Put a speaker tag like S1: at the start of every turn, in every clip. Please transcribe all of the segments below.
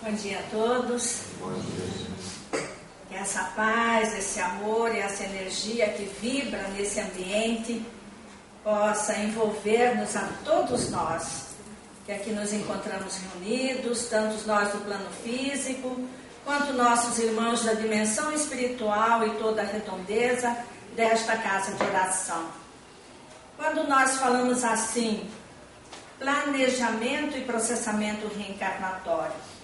S1: Bom dia a todos.
S2: Bom dia.
S1: Que essa paz, esse amor e essa energia que vibra nesse ambiente possa envolver-nos a todos nós, que aqui nos encontramos reunidos, tanto nós do plano físico, quanto nossos irmãos da dimensão espiritual e toda a redondeza desta casa de oração. Quando nós falamos assim, planejamento e processamento reencarnatório,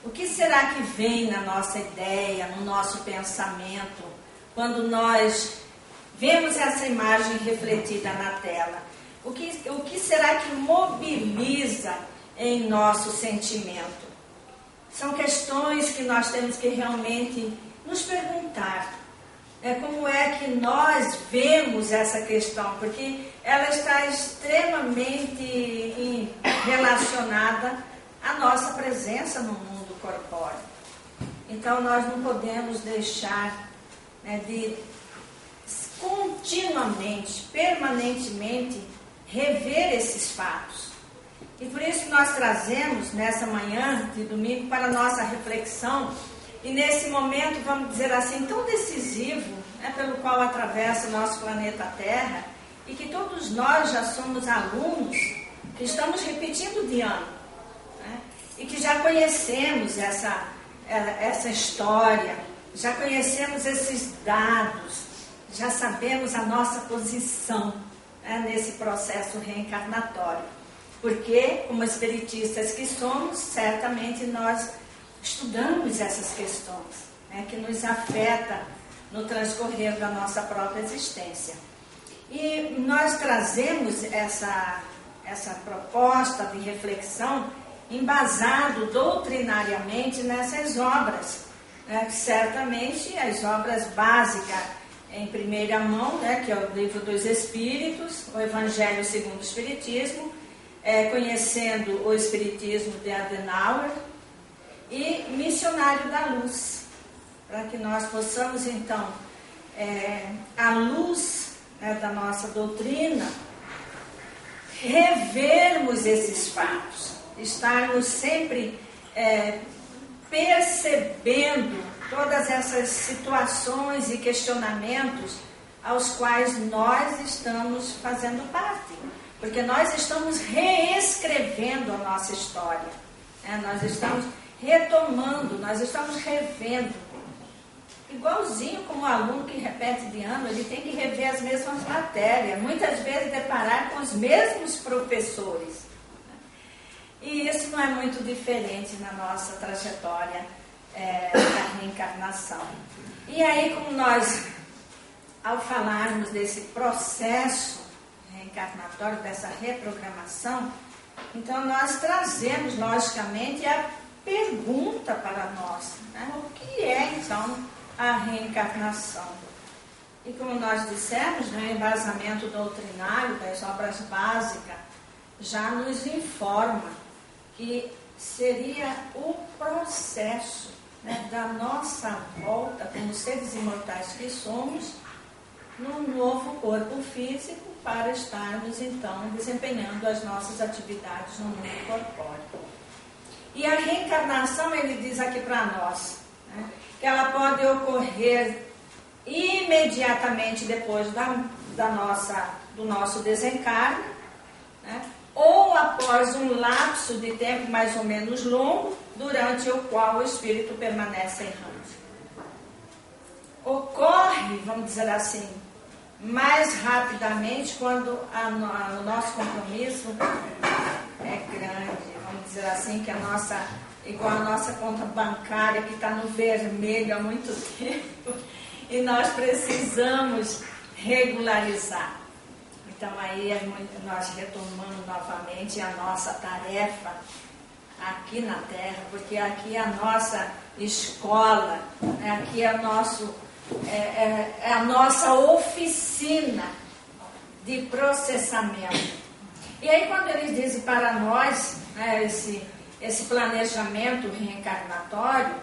S1: o que será que vem na nossa ideia, no nosso pensamento, quando nós vemos essa imagem refletida na tela? O que será que mobiliza em nosso sentimento? São questões que nós temos que realmente nos perguntar. Como é que nós vemos essa questão? Porque ela está extremamente relacionada à nossa presença no mundo corpóreo. Então nós não podemos deixar de continuamente, permanentemente rever esses fatos. E por isso nós trazemos nessa manhã de domingo para a nossa reflexão, e nesse momento, vamos dizer assim, tão decisivo, pelo qual atravessa o nosso planeta Terra, e que todos nós já somos alunos, que estamos repetindo de ano, e que já conhecemos essa história, já conhecemos esses dados, já sabemos a nossa posição nesse processo reencarnatório. Porque, como espiritistas que somos, certamente nós estudamos essas questões, que nos afetam no transcorrer da nossa própria existência. E nós trazemos essa proposta de reflexão embasado doutrinariamente nessas obras, certamente as obras básicas em primeira mão, que é o Livro dos Espíritos, o Evangelho segundo o Espiritismo, Conhecendo o Espiritismo de Adenauer e Missionário da Luz, para que nós possamos então, à luz da nossa doutrina, revermos esses fatos, estarmos sempre percebendo todas essas situações e questionamentos aos quais nós estamos fazendo parte, porque nós estamos reescrevendo a nossa história, nós estamos retomando, nós estamos revendo, igualzinho como o aluno que repete de ano, ele tem que rever as mesmas matérias, muitas vezes deparar com os mesmos professores. E isso não é muito diferente na nossa trajetória da reencarnação. E aí, como nós, ao falarmos desse processo reencarnatório, dessa reprogramação, então nós trazemos, logicamente, a pergunta para nós, o que é, então, a reencarnação? E como nós dissemos, o embasamento doutrinário das obras básicas já nos informa que seria o processo da nossa volta como seres imortais que somos num novo corpo físico para estarmos então desempenhando as nossas atividades no mundo corpóreo. E a reencarnação, ele diz aqui para nós, que ela pode ocorrer imediatamente depois do nosso desencarne, ou após um lapso de tempo mais ou menos longo, durante o qual o espírito permanece errante. Ocorre, vamos dizer assim, mais rapidamente quando o nosso compromisso é grande, vamos dizer assim, que igual a nossa conta bancária que está no vermelho há muito tempo, e nós precisamos regularizar. Então aí nós retomamos novamente a nossa tarefa aqui na Terra, porque aqui é a nossa escola, aqui é a nossa oficina de processamento. E aí quando eles dizem para nós, esse planejamento reencarnatório,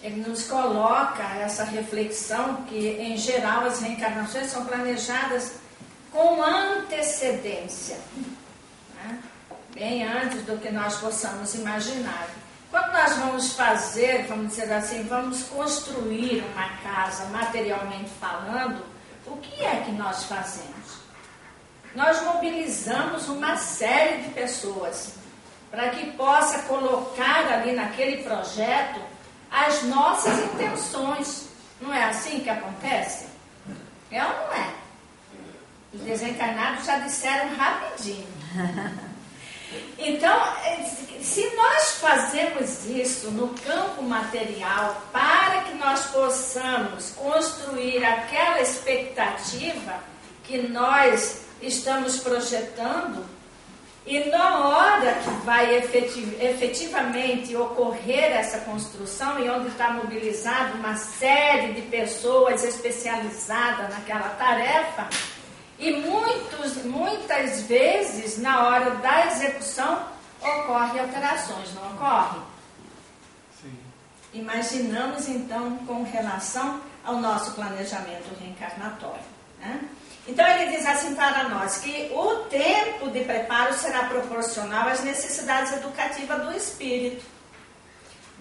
S1: ele nos coloca essa reflexão que, em geral, as reencarnações são planejadas com antecedência, bem antes do que nós possamos imaginar. Quando nós vamos fazer, vamos dizer assim, vamos construir uma casa materialmente falando, o que é que nós fazemos? Nós mobilizamos uma série de pessoas para que possa colocar ali naquele projeto as nossas intenções. Não é assim que acontece? É ou não é? Os desencarnados já disseram rapidinho. Então, se nós fazemos isso no campo material para que nós possamos construir aquela expectativa que nós estamos projetando, e na hora que vai efetivamente ocorrer essa construção, e onde está mobilizada uma série de pessoas especializadas naquela tarefa, e muitas vezes, na hora da execução, ocorrem alterações, não ocorre? Sim. Imaginamos, então, com relação ao nosso planejamento reencarnatório, né? Então, ele diz assim para nós, que o tempo de preparo será proporcional às necessidades educativas do espírito.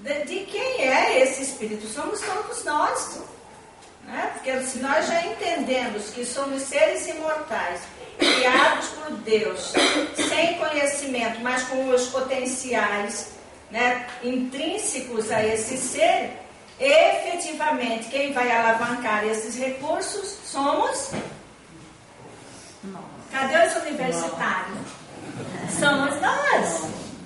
S1: De quem é esse espírito? Somos todos nós. Né? Porque se nós já entendemos que somos seres imortais, criados por Deus, sem conhecimento, mas com os potenciais, né, intrínsecos a esse ser, efetivamente quem vai alavancar esses recursos somos... Cadê os universitários? Somos nós,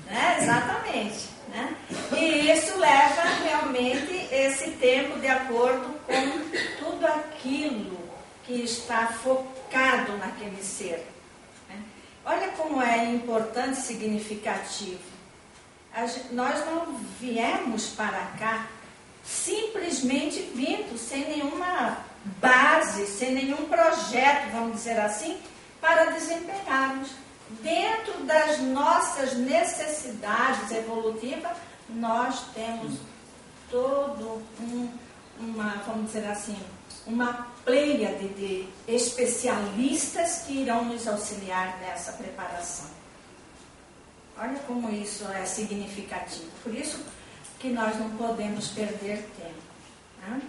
S1: né? Exatamente. Né? E isso leva realmente esse tempo de acordo com tudo aquilo que está focado naquele ser. Né? Olha como é importante e significativo. Nós não viemos para cá simplesmente vindo, sem nenhuma base, sem nenhum projeto, vamos dizer assim, para desempenharmos. Dentro das nossas necessidades evolutivas, nós temos todo vamos dizer assim, uma pleiade de especialistas que irão nos auxiliar nessa preparação. Olha como isso é significativo. Por isso que nós não podemos perder tempo. Né?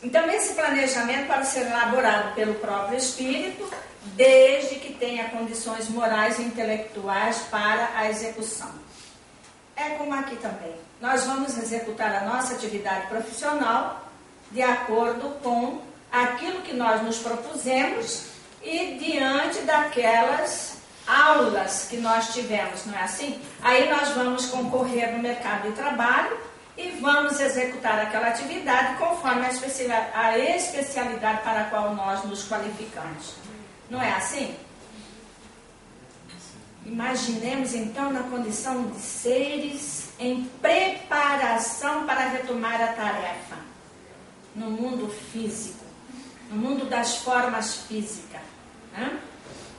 S1: Então, esse planejamento pode ser elaborado pelo próprio espírito, desde que tenha condições morais e intelectuais para a execução. É como aqui também. Nós vamos executar a nossa atividade profissional de acordo com aquilo que nós nos propusemos e diante daquelas aulas que nós tivemos, não é assim? Aí nós vamos concorrer no mercado de trabalho e vamos executar aquela atividade conforme a especialidade para a qual nós nos qualificamos. Não é assim? Imaginemos então na condição de seres em preparação para retomar a tarefa no mundo físico, no mundo das formas físicas. Né?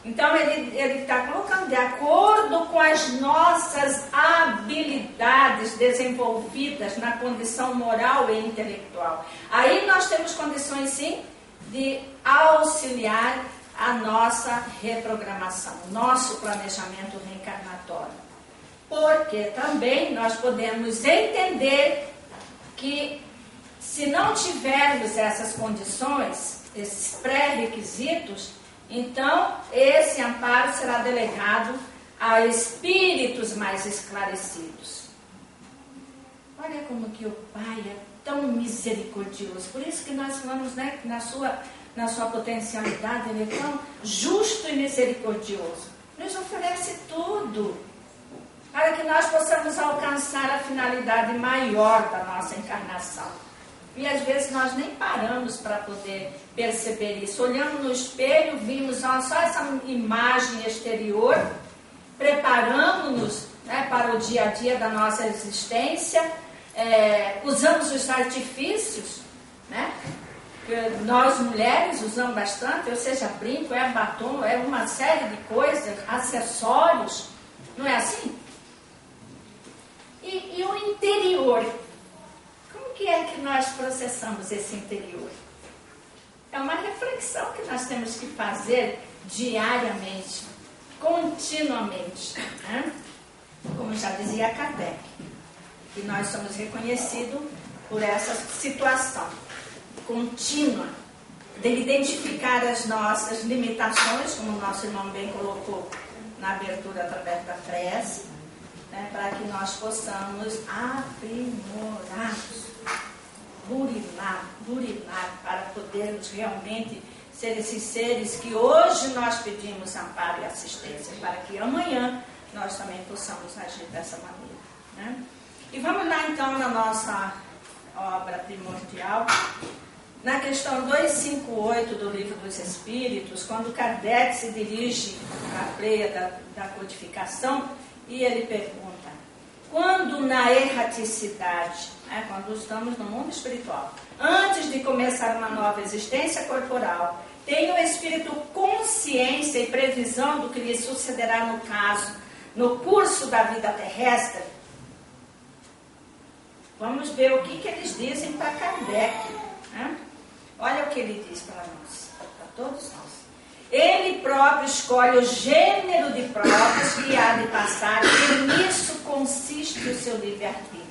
S1: Então ele está colocando de acordo com as nossas habilidades desenvolvidas na condição moral e intelectual. Aí nós temos condições sim de auxiliar a nossa reprogramação, nosso planejamento reencarnatório. Porque também nós podemos entender que se não tivermos essas condições, esses pré-requisitos, então esse amparo será delegado a espíritos mais esclarecidos. Olha como que o Pai é tão misericordioso. Por isso que nós falamos, né, que na sua potencialidade ele é tão justo e misericordioso. Nos oferece tudo para que nós possamos alcançar a finalidade maior da nossa encarnação. E às vezes nós nem paramos para poder perceber isso. Olhamos no espelho, vimos só essa imagem exterior, preparamos-nos, né, para o dia a dia da nossa existência, usamos os artifícios, né? Nós mulheres usamos bastante, ou seja, brinco, batom, uma série de coisas, acessórios, não é assim? E o interior, como que é que nós processamos esse interior? É uma reflexão que nós temos que fazer diariamente, continuamente, né? Como já dizia Kardec. E nós somos reconhecidos por essa situação contínua de identificar as nossas limitações, como o nosso irmão bem colocou na abertura através da prece, né, para que nós possamos aprimorar-nos, burilar, para podermos realmente ser esses seres que hoje nós pedimos amparo e assistência, para que amanhã nós também possamos agir dessa maneira, né? E vamos lá então na nossa obra primordial, na questão 258 do Livro dos Espíritos, quando Kardec se dirige à pleia da codificação, e ele pergunta: quando na erraticidade, né, quando estamos no mundo espiritual, antes de começar uma nova existência corporal, tem o espírito consciência e previsão do que lhe sucederá no caso, no curso da vida terrestre? Vamos ver o que eles dizem para Kardec, né? Olha o que ele diz para nós, para todos nós. Ele próprio escolhe o gênero de provas que há de passar, e nisso consiste o seu livre-arbítrio.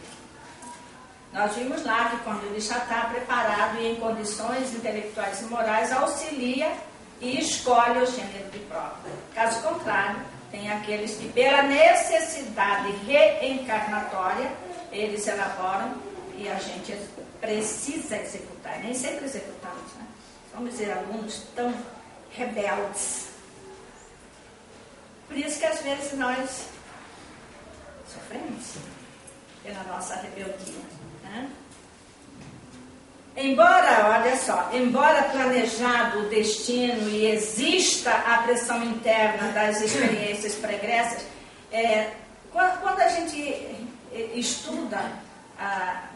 S1: Nós vimos lá que quando ele já está preparado e em condições intelectuais e morais, auxilia e escolhe o gênero de prova. Caso contrário, tem aqueles que, pela necessidade reencarnatória, eles elaboram e a gente precisa executar. Nem sempre executamos, né? Vamos dizer, alunos tão rebeldes. Por isso que às vezes nós sofremos pela nossa rebeldia, né? Embora planejado o destino e exista a pressão interna das experiências pregressas, quando a gente estuda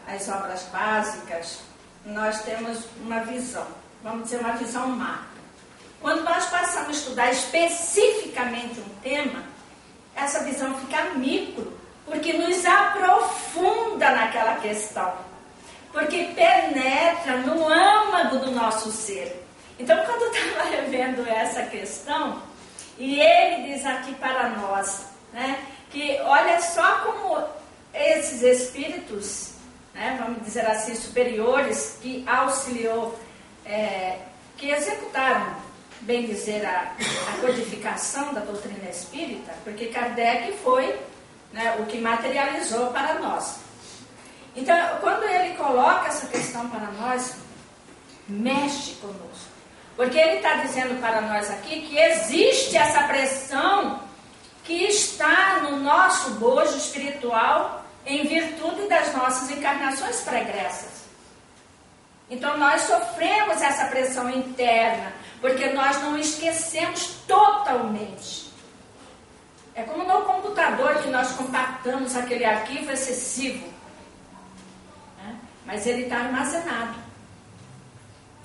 S1: as obras básicas, nós temos uma visão, vamos dizer, uma visão macro. Quando nós passamos a estudar especificamente um tema, essa visão fica micro, porque nos aprofunda naquela questão, porque penetra no âmago do nosso ser. Então, quando eu estava revendo essa questão, e ele diz aqui para nós, né, que olha só como esses espíritos, né, vamos dizer assim, superiores, que auxiliou, que executaram, bem dizer, a codificação da doutrina espírita, porque Kardec foi, né, o que materializou para nós. Então, quando ele coloca essa questão para nós, mexe conosco. Porque ele está dizendo para nós aqui que existe essa pressão que está no nosso bojo espiritual em virtude das nossas encarnações pregressas. Então, nós sofremos essa pressão interna, porque nós não esquecemos totalmente. É como no computador que nós compactamos aquele arquivo excessivo, né? Mas ele está armazenado.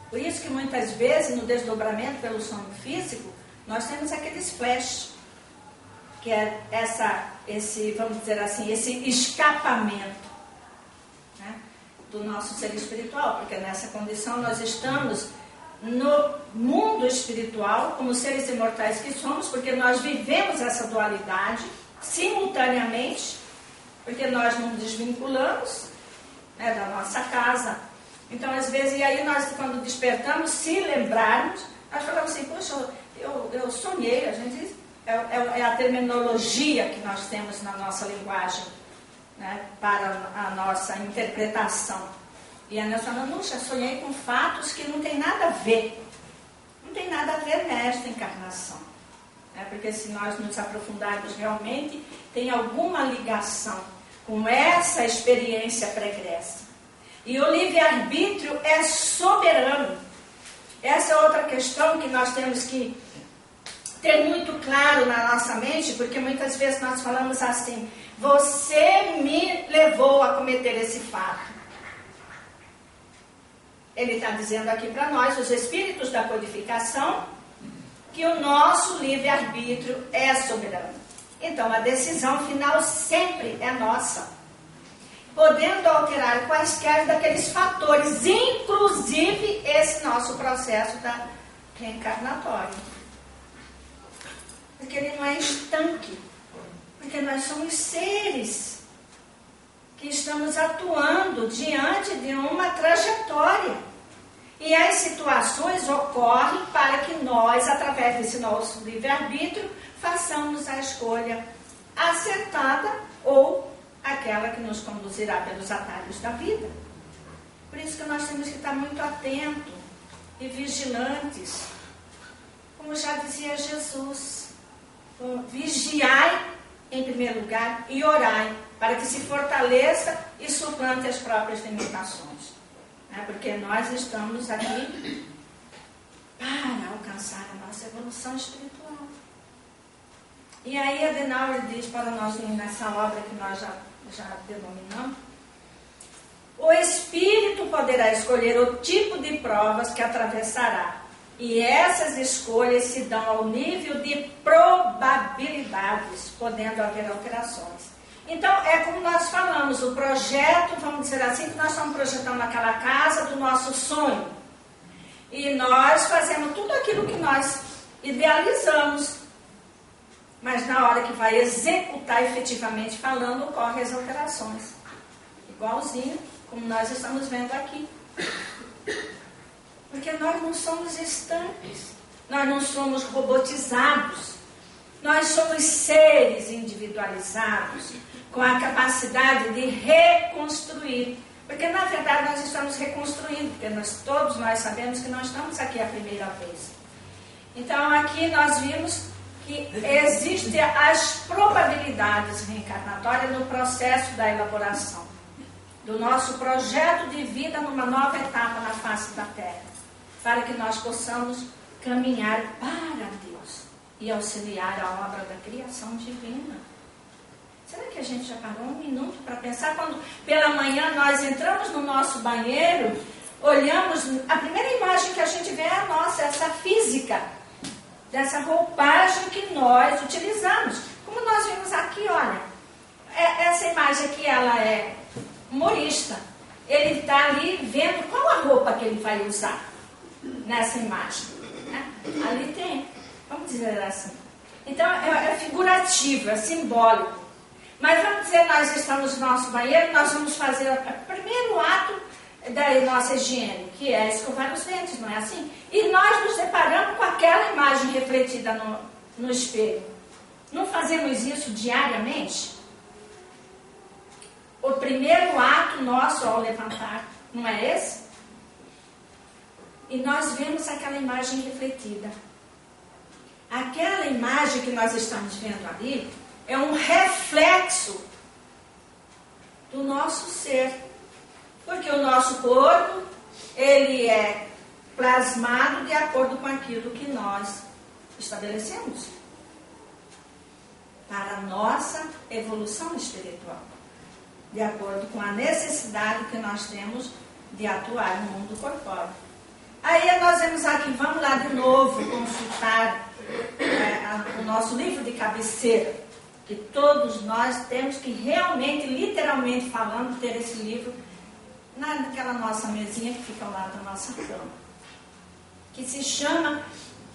S1: Por isso que muitas vezes no desdobramento pelo sono físico, nós temos aqueles flashes, que é esse, vamos dizer assim, esse escapamento, né, do nosso ser espiritual, porque nessa condição nós estamos no mundo espiritual, como seres imortais que somos, porque nós vivemos essa dualidade simultaneamente, porque nós não desvinculamos, né, da nossa casa. Então, às vezes, e aí nós, quando despertamos, se lembrarmos, nós falamos assim: poxa, eu sonhei. A gente é a terminologia que nós temos na nossa linguagem, né, para a nossa interpretação. E aí nós falamos: puxa, sonhei com fatos que não tem nada a ver. Não tem nada a ver nesta encarnação, né? Porque se nós nos aprofundarmos realmente, tem alguma ligação com essa experiência pregressa. E o livre-arbítrio é soberano. Essa é outra questão que nós temos que ter muito claro na nossa mente, porque muitas vezes nós falamos assim: você me levou a cometer esse fato. Ele está dizendo aqui para nós, os espíritos da codificação, que o nosso livre-arbítrio é soberano. Então, a decisão final sempre é nossa, podendo alterar quaisquer daqueles fatores, inclusive esse nosso processo da reencarnatória. Porque ele não é estanque, porque nós somos seres que estamos atuando diante de uma trajetória. E as situações ocorrem para que nós, através desse nosso livre-arbítrio, façamos a escolha acertada ou aquela que nos conduzirá pelos atalhos da vida. Por isso que nós temos que estar muito atentos e vigilantes. Como já dizia Jesus, vigiai em primeiro lugar e orai, para que se fortaleça e suplante as próprias limitações. Porque nós estamos aqui para alcançar a nossa evolução espiritual. E aí Adenauer diz para nós, nessa obra que nós já denominamos, o espírito poderá escolher o tipo de provas que atravessará. E essas escolhas se dão ao nível de probabilidades, podendo haver alterações. Então, é como nós falamos, o projeto, vamos dizer assim, que nós estamos projetando aquela casa do nosso sonho. E nós fazemos tudo aquilo que nós idealizamos. Mas na hora que vai executar efetivamente falando, ocorrem as alterações. Igualzinho como nós estamos vendo aqui. Porque nós não somos estanques, nós não somos robotizados, nós somos seres individualizados, com a capacidade de reconstruir. Porque na verdade nós estamos reconstruindo, porque todos nós sabemos que não estamos aqui a primeira vez. Então aqui nós vimos que existem as probabilidades reencarnatórias no processo da elaboração do nosso projeto de vida numa nova etapa na face da Terra, para que nós possamos caminhar para Deus e auxiliar a obra da criação divina. Será que a gente já parou um minuto para pensar? Quando pela manhã nós entramos no nosso banheiro, olhamos, a primeira imagem que a gente vê é a nossa, essa física, dessa roupagem que nós utilizamos. Como nós vimos aqui, olha, essa imagem aqui, ela é humorista. Ele está ali vendo qual a roupa que ele vai usar nessa imagem. Né? Ali tem, vamos dizer assim. Então, é figurativo, é simbólico. Mas vamos dizer, nós estamos no nosso banheiro, nós vamos fazer o primeiro ato da nossa higiene, que é escovar os dentes, não é assim? E nós nos deparamos com aquela imagem refletida no espelho. Não fazemos isso diariamente? O primeiro ato nosso ao levantar, não é esse? E nós vemos aquela imagem refletida. Aquela imagem que nós estamos vendo ali é um reflexo do nosso ser. Porque o nosso corpo, ele é plasmado de acordo com aquilo que nós estabelecemos para a nossa evolução espiritual, de acordo com a necessidade que nós temos de atuar no mundo corpóreo. Aí nós vemos aqui, vamos lá de novo consultar o nosso livro de cabeceira, que todos nós temos que realmente, literalmente falando, ter esse livro naquela nossa mesinha que fica ao lado da nossa cama, que se chama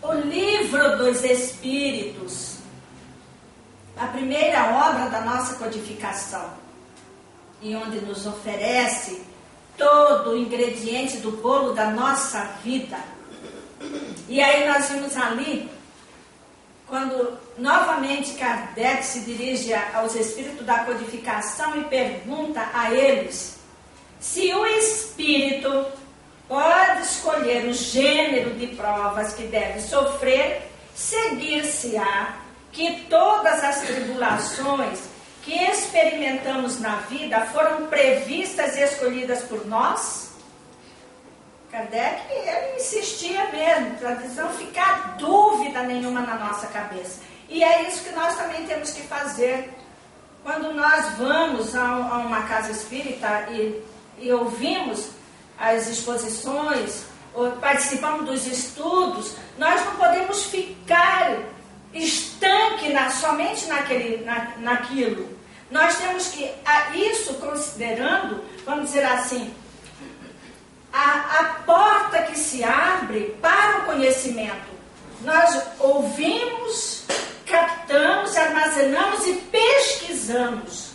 S1: O Livro dos Espíritos, a primeira obra da nossa codificação, e onde nos oferece todo o ingrediente do bolo da nossa vida. E aí nós vimos ali, quando novamente Kardec se dirige aos espíritos da codificação e pergunta a eles se o espírito pode escolher o gênero de provas que deve sofrer, seguir-se-á que todas as tribulações que experimentamos na vida foram previstas e escolhidas por nós? Kardec, ele insistia mesmo, para não ficar dúvida nenhuma na nossa cabeça. E é isso que nós também temos que fazer. Quando nós vamos a uma casa espírita e ouvimos as exposições, ou participamos dos estudos, nós não podemos ficar estanque somente naquilo. Nós temos que, isso considerando, vamos dizer assim, a porta que se abre para o conhecimento. Nós ouvimos, captamos, armazenamos e pesquisamos.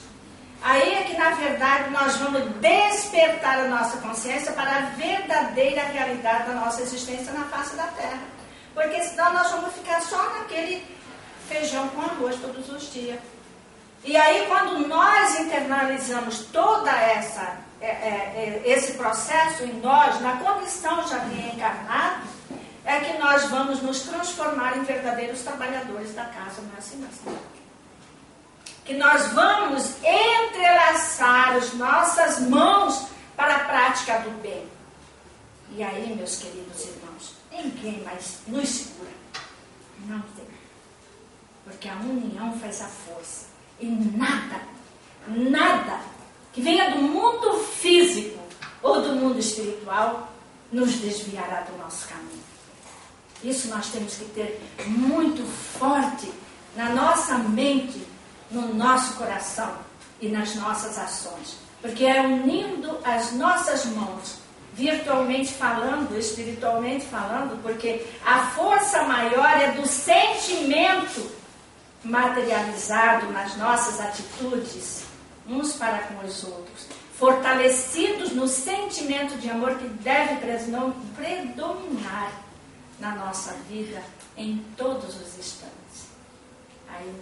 S1: Aí é que, na verdade, nós vamos despertar a nossa consciência para a verdadeira realidade da nossa existência na face da Terra. Porque senão nós vamos ficar só naquele feijão com arroz todos os dias. E aí, quando nós internalizamos toda esse processo em nós, na condição já reencarnado, é que nós vamos nos transformar em verdadeiros trabalhadores da casa, não é assim, não. Que nós vamos entrelaçar as nossas mãos para a prática do bem. E aí, meus queridos irmãos, ninguém mais nos segura. Não tem. Porque a união faz a força. E nada que venha do mundo físico ou do mundo espiritual nos desviará do nosso caminho. Isso nós temos que ter muito forte na nossa mente, no nosso coração e nas nossas ações. Porque é unindo as nossas mãos, virtualmente falando, espiritualmente falando, porque a força maior é do sentimento materializado nas nossas atitudes, uns para com os outros, fortalecidos no sentimento de amor que deve predominar na nossa vida em todos os instantes. Aí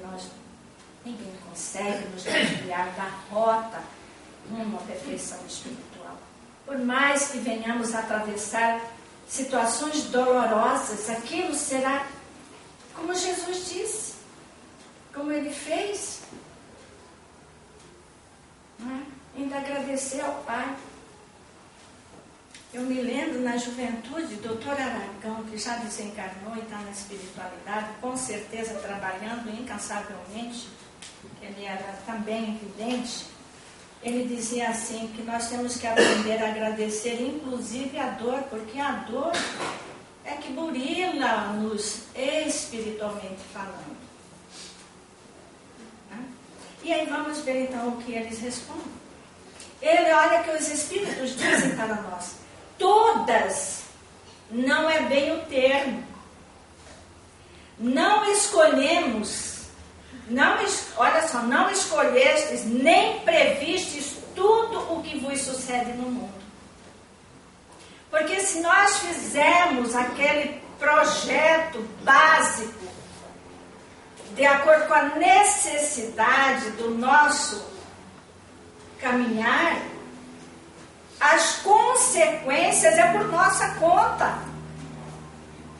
S1: ninguém consegue nos desviar da rota rumo à perfeição espiritual. Por mais que venhamos a atravessar situações dolorosas, aquilo será como Jesus disse, como ele fez, não é? Ainda agradecer ao Pai. Eu me lembro na juventude, doutor Aragão, que já desencarnou e está na espiritualidade, com certeza trabalhando incansavelmente, ele era também evidente, ele dizia assim, que nós temos que aprender a agradecer, inclusive a dor, porque a dor é que burila-nos espiritualmente falando. E aí vamos ver então o que eles respondem. Ele olha que os espíritos dizem para nós, todas, não é bem o termo, não escolhemos, olha só, não escolhestes nem previstes tudo o que vos sucede no mundo. Porque se nós fizermos aquele projeto básico, de acordo com a necessidade do nosso caminhar, as consequências é por nossa conta.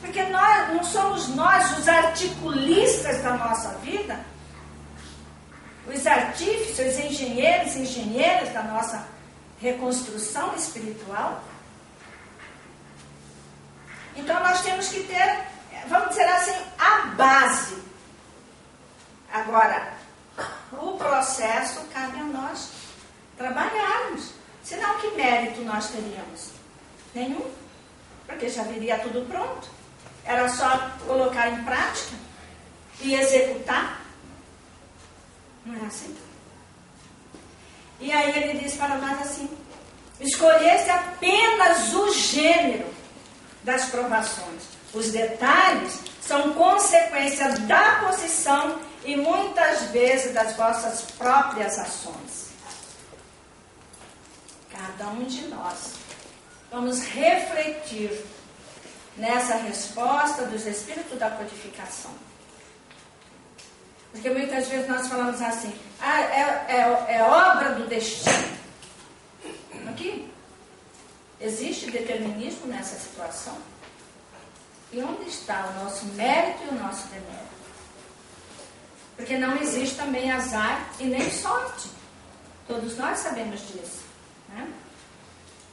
S1: Porque não somos nós os articulistas da nossa vida, os artífices, os engenheiros e engenheiras da nossa reconstrução espiritual. Então nós temos que ter, vamos dizer assim, a base. Agora, o processo cabe a nós trabalharmos. Senão, que mérito nós teríamos? Nenhum. Porque já viria tudo pronto. Era só colocar em prática e executar. Não é assim? E aí ele diz para nós assim, escolhesse apenas o gênero das provações. Os detalhes são consequência da posição e muitas vezes das vossas próprias ações. Cada um de nós vamos refletir nessa resposta dos espíritos da codificação. Porque muitas vezes nós falamos assim, é obra do destino. Aqui, existe determinismo nessa situação? E onde está o nosso mérito e o nosso demérito? Porque não existe também azar e nem sorte. Todos nós sabemos disso. Né?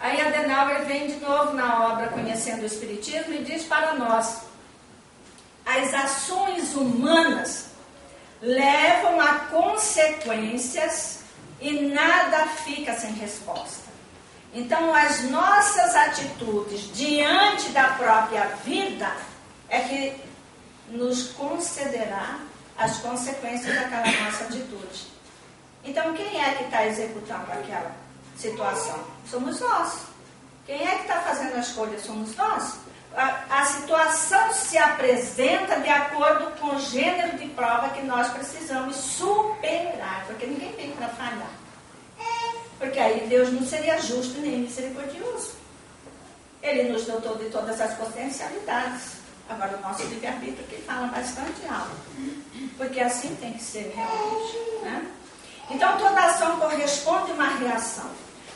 S1: Aí Adenauer vem de novo na obra Conhecendo o Espiritismo e diz para nós, as ações humanas levam a consequências e nada fica sem resposta. Então as nossas atitudes diante da própria vida é que nos concederá as consequências daquela nossa atitude. Então, quem é que está executando aquela situação? Somos nós. Quem é que está fazendo a escolha? Somos nós. A situação se apresenta de acordo com o gênero de prova que nós precisamos superar, porque ninguém vem para falhar. Porque aí Deus não seria justo nem misericordioso. Ele nos dotou de todas as potencialidades. Agora o nosso livre-arbítrio que fala bastante alto. Porque assim tem que ser realmente, né? Então toda ação corresponde a uma reação.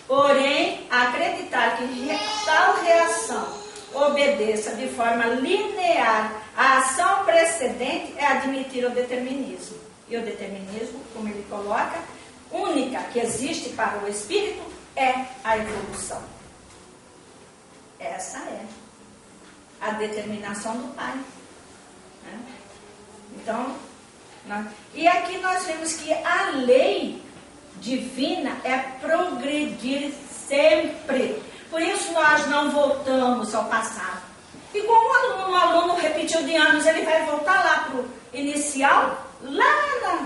S1: Porém, acreditar que tal reação obedeça de forma linear à ação precedente é admitir o determinismo. E o determinismo, como ele coloca, única que existe para o espírito é a evolução. Essa é a determinação do Pai. Né? Então, e aqui nós vemos que a lei divina é progredir sempre. Por isso nós não voltamos ao passado. Igual um aluno repetiu de anos, ele vai voltar lá para o inicial,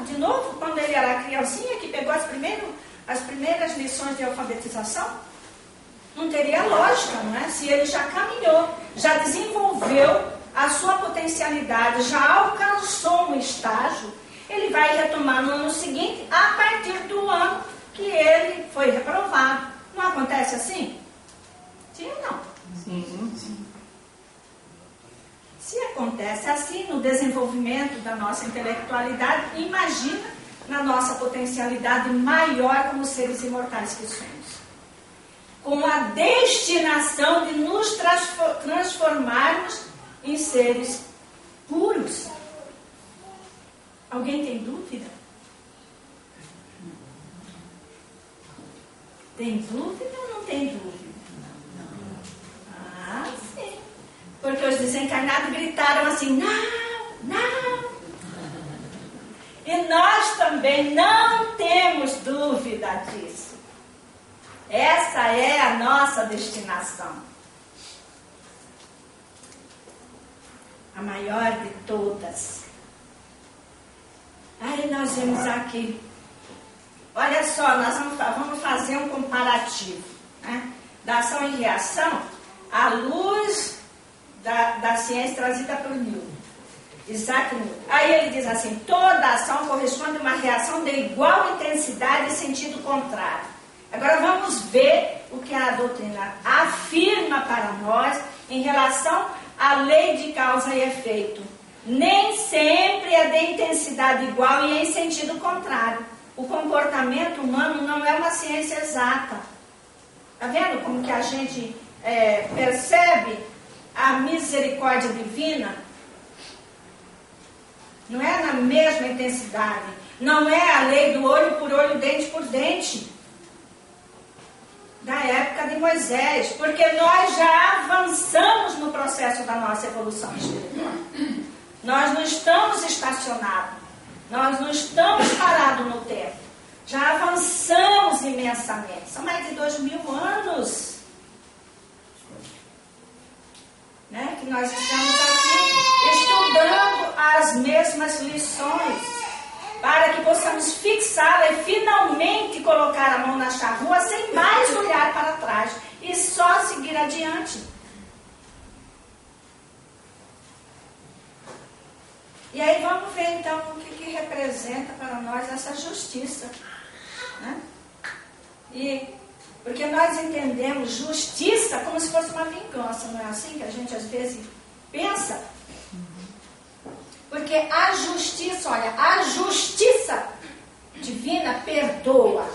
S1: de novo, quando ele era criancinha, que pegou as primeiras lições de alfabetização. Não teria lógica, não é? Se ele já caminhou, já desenvolveu a sua potencialidade, já alcançou um estágio, ele vai retomar no ano seguinte, a partir do ano que ele foi reprovado. Não acontece assim? Sim ou não?
S2: Sim.
S1: Se acontece assim no desenvolvimento da nossa intelectualidade, imagina na nossa potencialidade maior como seres imortais que somos. Com a destinação de nos transformarmos em seres puros. Alguém tem dúvida? Tem dúvida ou não tem dúvida? Ah, sim. Porque os desencarnados gritaram assim, não. E nós também não temos dúvida disso. Essa é a nossa destinação. A maior de todas. Aí nós vemos aqui. Olha só, nós vamos fazer um comparativo, né, da ação e reação à luz da ciência trazida por Newton. Isaac Newton. Aí ele diz assim, toda ação corresponde a uma reação de igual intensidade e sentido contrário. Agora vamos ver o que a doutrina afirma para nós em relação à lei de causa e efeito. Nem sempre é de intensidade igual e em sentido contrário. O comportamento humano não é uma ciência exata. Está vendo como que a gente percebe a misericórdia divina? Não é na mesma intensidade. Não é a lei do olho por olho, dente por dente. Da época de Moisés. Porque nós já avançamos no processo da nossa evolução espiritual. Nós não estamos estacionados. Nós não estamos parados no tempo. Já avançamos imensamente. São mais de 2000 anos. Né, que nós estamos aqui estudando as mesmas lições, para que possamos fixá-la e finalmente colocar a mão na charrua sem mais olhar para trás e só seguir adiante. E aí vamos ver então o que representa para nós essa justiça. Né? Porque nós entendemos justiça como se fosse uma vingança, não é assim que a gente às vezes pensa? Porque a justiça, olha, a justiça divina perdoa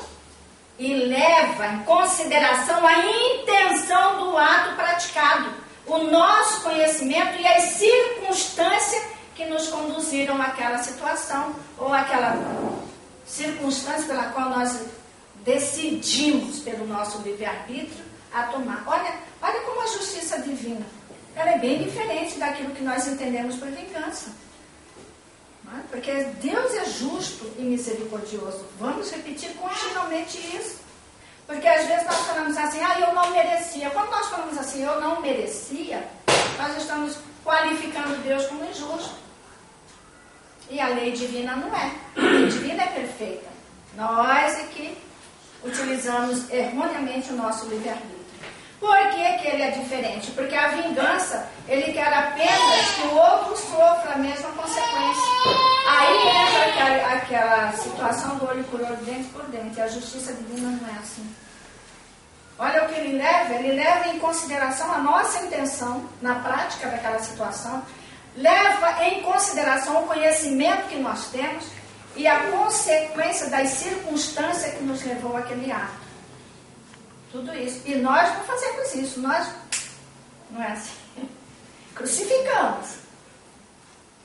S1: e leva em consideração a intenção do ato praticado, o nosso conhecimento e as circunstâncias que nos conduziram àquela situação ou àquela circunstância pela qual nós decidimos pelo nosso livre-arbítrio a tomar. Olha como a justiça divina, ela é bem diferente daquilo que nós entendemos por vingança. Não é? Porque Deus é justo e misericordioso. Vamos repetir continuamente isso. Porque às vezes nós falamos assim, eu não merecia. Quando nós falamos assim, eu não merecia, nós estamos qualificando Deus como injusto. E a lei divina não é. A lei divina é perfeita. Nós é que utilizamos erroneamente o nosso livre-arbítrio. Por que que ele é diferente? Porque a vingança, ele quer apenas que o outro sofra a mesma consequência. Aí entra aquela situação do olho por olho, dente por dente. E a justiça divina não é assim. Olha o que ele leva em consideração a nossa intenção na prática daquela situação, leva em consideração o conhecimento que nós temos e a consequência das circunstâncias que nos levou àquele ato. Tudo isso. E nós não fazemos isso. Nós, não é assim, crucificamos.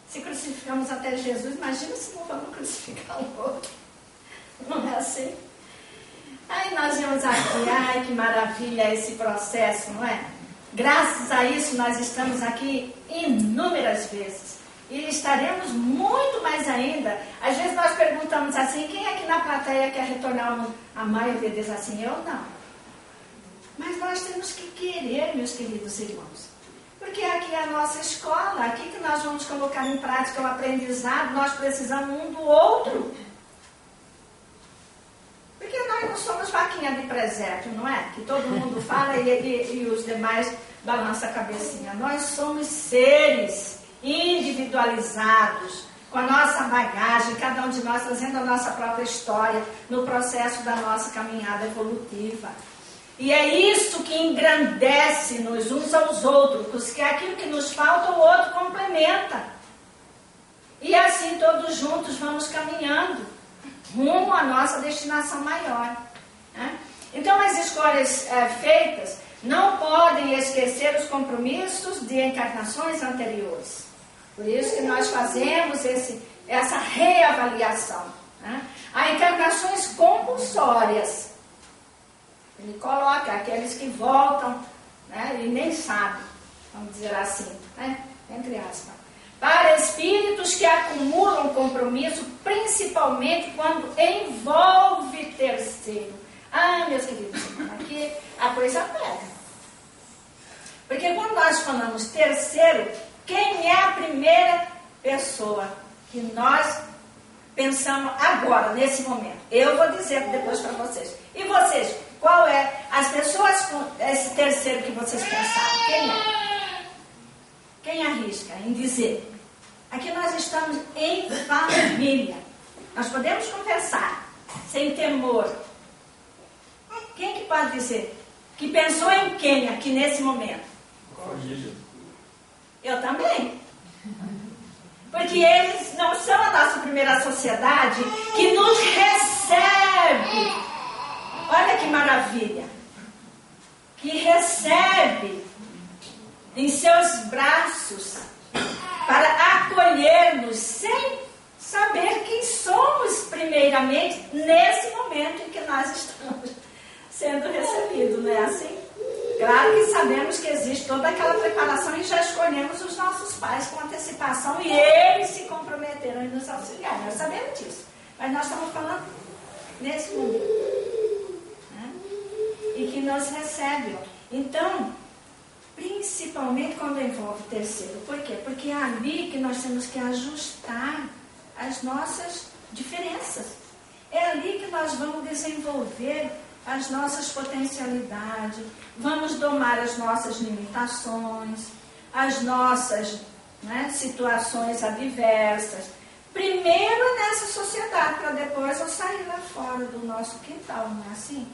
S1: Se crucificamos até Jesus, imagina se não vamos crucificar o outro. Não é assim? Aí nós vemos aqui, ai que maravilha esse processo, não é? Graças a isso nós estamos aqui inúmeras vezes. E estaremos muito mais ainda. Às vezes nós perguntamos assim, quem aqui na plateia quer retornar ao mundo? A maioria diz assim, eu não. Mas nós temos que querer, meus queridos irmãos. Porque aqui é a nossa escola, aqui que nós vamos colocar em prática o aprendizado, nós precisamos um do outro. Porque nós não somos vaquinha de presépio, não é? Que todo mundo fala e os demais balançam a cabecinha. Nós somos seres individualizados, com a nossa bagagem, cada um de nós trazendo a nossa própria história no processo da nossa caminhada evolutiva. E é isso que engrandece-nos uns aos outros, que é aquilo que nos falta, o outro complementa. E assim todos juntos vamos caminhando rumo à nossa destinação maior. Né? Então as escolhas feitas não podem esquecer os compromissos de encarnações anteriores. Por isso que nós fazemos essa reavaliação. Né? Há encarnações compulsórias. Ele coloca aqueles que voltam, né, e nem sabem, vamos dizer assim, né, entre aspas. Para espíritos que acumulam compromisso, principalmente quando envolve terceiro. Ah, meus queridos, aqui a coisa pega. Porque quando nós falamos terceiro, quem é a primeira pessoa que nós pensamos agora, nesse momento? Eu vou dizer depois para vocês. E vocês, qual é as pessoas com esse terceiro que vocês pensaram? Quem é? Quem arrisca em dizer? Aqui nós estamos em família. Nós podemos conversar sem temor. Quem que pode dizer? Que pensou em quem aqui nesse momento? Eu também. Porque eles não são a nossa primeira sociedade que nos recebe. Olha que maravilha. Que recebe em seus braços para acolher-nos sem saber quem somos primeiramente nesse momento em que nós estamos sendo recebidos, não é assim? Claro que sabemos que existe toda aquela preparação e já escolhemos os nossos pais com antecipação e eles se comprometeram em nos auxiliar. Nós sabemos disso. Mas nós estamos falando nesse momento. Né? E que nos recebe. Então, principalmente quando envolve o terceiro. Por quê? Porque é ali que nós temos que ajustar as nossas diferenças. É ali que nós vamos desenvolver as nossas potencialidades, vamos domar as nossas limitações, as nossas, né, situações adversas. Primeiro nessa sociedade, para depois eu sair lá fora do nosso quintal, não é assim?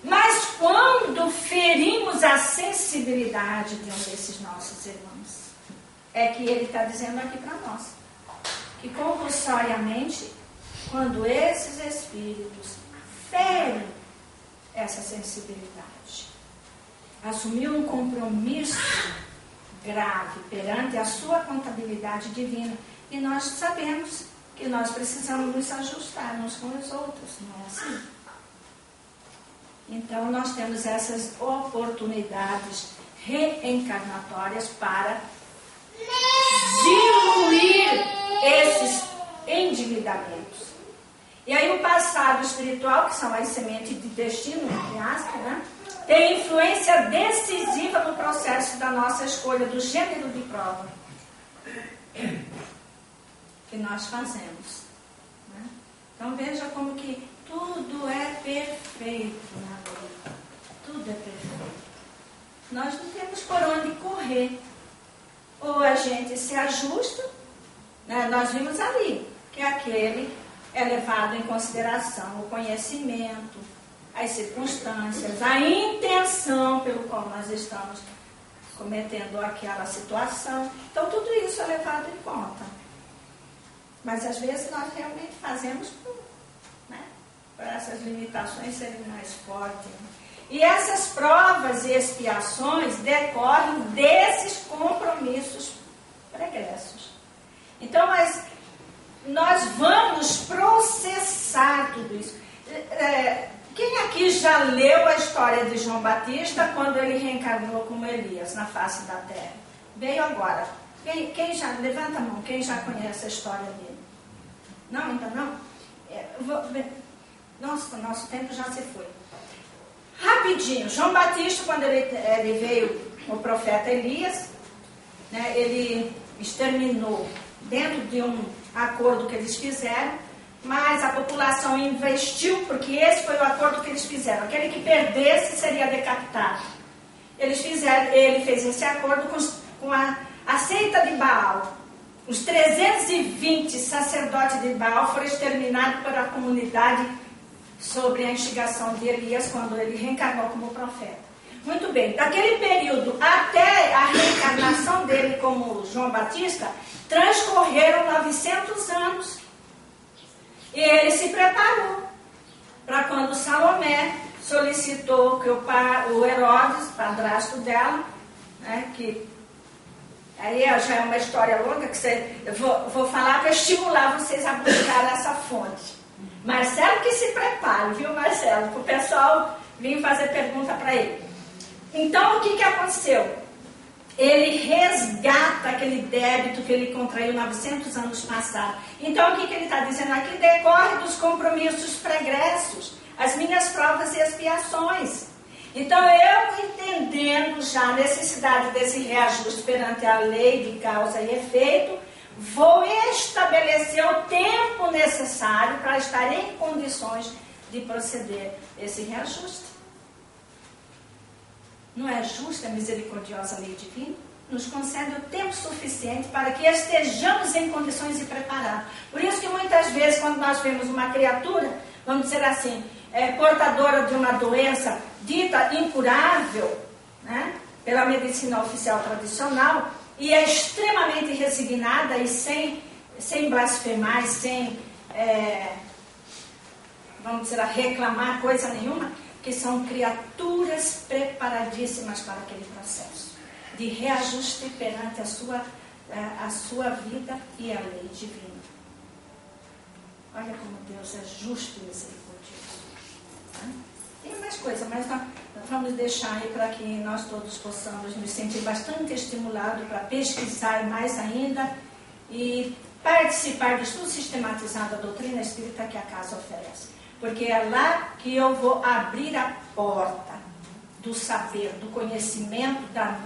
S1: Mas quando ferimos a sensibilidade de um desses nossos irmãos, é que ele está dizendo aqui para nós, que compulsoriamente, quando esses espíritos ferem essa sensibilidade, assumiu um compromisso grave perante a sua contabilidade divina, e nós sabemos que nós precisamos nos ajustar uns com os outros, não é assim? Então nós temos essas oportunidades reencarnatórias para diluir esses endividamentos. E aí o passado espiritual, que são as sementes de destino, entre aspas, né, tem influência decisiva no processo da nossa escolha do gênero de prova que nós fazemos. Né? Então veja como que tudo é perfeito na lei. Tudo é perfeito. nós não temos por onde correr. Ou a gente se ajusta, né? Nós vimos ali que aquele é levado em consideração o conhecimento, as circunstâncias, a intenção pelo qual nós estamos cometendo aquela situação. Então, tudo isso é levado em conta. Mas, às vezes, nós realmente fazemos para essas limitações serem mais fortes. E essas provas e expiações decorrem desses compromissos pregressos. Então, nós vamos processar tudo isso. Quem aqui já leu a história de João Batista quando ele reencarnou como Elias na face da terra? Veio agora. Quem já, levanta a mão, quem já conhece a história dele? Não, ainda não? Nossa, nosso tempo já se foi. Rapidinho, João Batista, quando ele veio, o profeta Elias, né, ele exterminou dentro de um acordo que eles fizeram, mas a população investiu, porque esse foi o acordo que eles fizeram. Aquele que perdesse seria decapitado. Ele fez esse acordo com a seita de Baal. Os 320 sacerdotes de Baal foram exterminados pela comunidade sobre a instigação de Elias, quando ele reencarnou como profeta. Muito bem, daquele período até a reencarnação dele como João Batista, transcorreram 900 anos. E ele se preparou para quando Salomé solicitou que o Herodes, padrasto dela, né, que aí já é uma história longa, que eu vou falar para estimular vocês a buscar essa fonte. Marcelo que se prepare, viu, Marcelo? Para o pessoal vir fazer pergunta para ele. Então, o que aconteceu? Ele resgata aquele débito que ele contraiu 900 anos passados. Então, o que ele está dizendo aqui? Decorre dos compromissos pregressos, as minhas provas e expiações. Então, eu entendendo já a necessidade desse reajuste perante a lei de causa e efeito, vou estabelecer o tempo necessário para estar em condições de proceder esse reajuste. Não é justa a misericordiosa lei divina? Nos concede o tempo suficiente para que estejamos em condições de preparar. Por isso que muitas vezes, quando nós vemos uma criatura, vamos dizer assim, portadora de uma doença dita incurável, né, pela medicina oficial tradicional, e é extremamente resignada e sem blasfemar, sem, vamos dizer, reclamar coisa nenhuma, que são criaturas preparadíssimas para aquele processo de reajuste perante a sua vida e a lei divina. Olha como Deus é justo e misericordioso. Né? Tem mais coisa, mas nós vamos deixar aí para que nós todos possamos nos sentir bastante estimulados para pesquisar mais ainda e participar do estudo sistematizado da doutrina espírita que a casa oferece. Porque é lá que eu vou abrir a porta do saber, do conhecimento, da